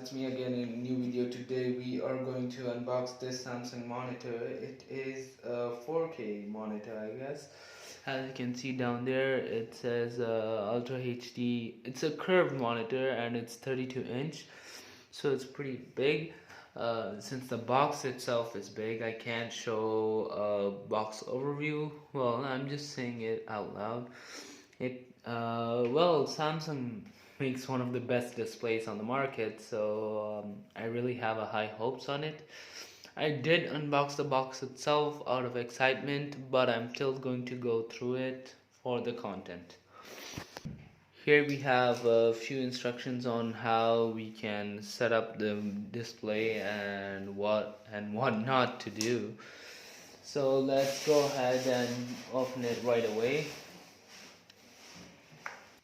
it's me again in a new video. Today we are going to unbox this Samsung monitor. It is a 4K monitor, I guess. As you can see down there, it says Ultra HD. It's a curved monitor and it's 32-inch, so it's pretty big. Since the box itself is big, I can't show a box overview. Well, I'm just saying it out loud. Samsung makes one of the best displays on the market, so I really have a high hopes on it. I did unbox the box itself out of excitement, but I'm still going to go through it for the content. Here we have a few instructions on how we can set up the display and what not to do. So let's go ahead and open it right away.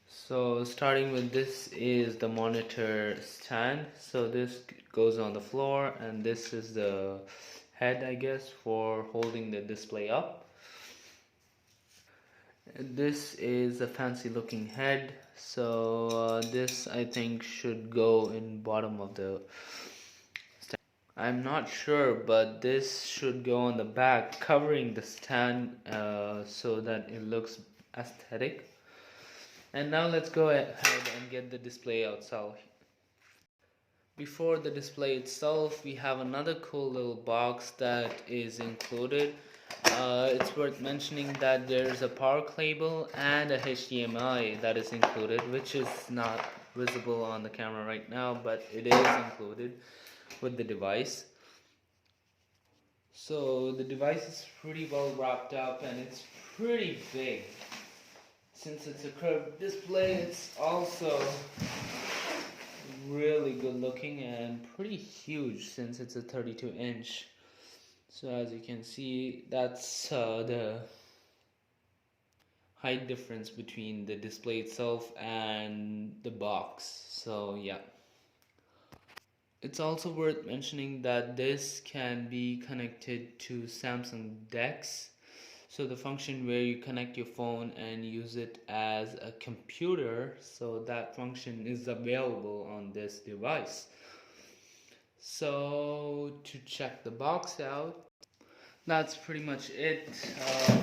So starting with, this is the monitor stand. So this goes on the floor and this is the head, I guess, for holding the display up. This is a fancy looking head, so this I think should go in bottom of the stand. I'm not sure, but this should go on the back, covering the stand so that it looks aesthetic. And now let's go ahead and get the display outside. Before the display itself, we have another cool little box that is included. It's worth mentioning that there's a power cable and a HDMI that is included, which is not visible on the camera right now, but it is included with the device. So the device is pretty well wrapped up and it's pretty big. Since it's a curved display, it's also really good looking and pretty huge since it's a 32-inch. So as you can see, that's the height difference between the display itself and the box. So yeah. It's also worth mentioning that this can be connected to Samsung DeX. So the function where you connect your phone and use it as a computer, so that function is available on this device. So to check the box out, that's pretty much it.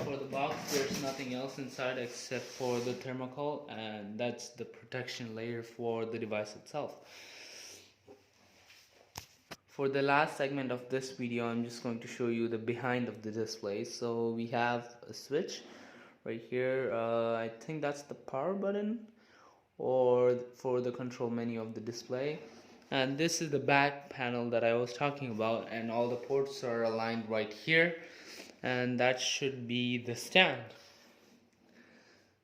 For the box, there's nothing else inside except for the thermocol, and that's the protection layer for the device itself. For the last segment of this video, I'm just going to show you the behind of the display. So we have a switch right here. I think that's the power button or for the control menu of the display. And this is the back panel that I was talking about, and all the ports are aligned right here, and that should be the stand.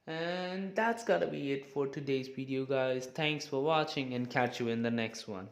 And that's gotta be it for today's video, guys. Thanks for watching and catch you in the next one.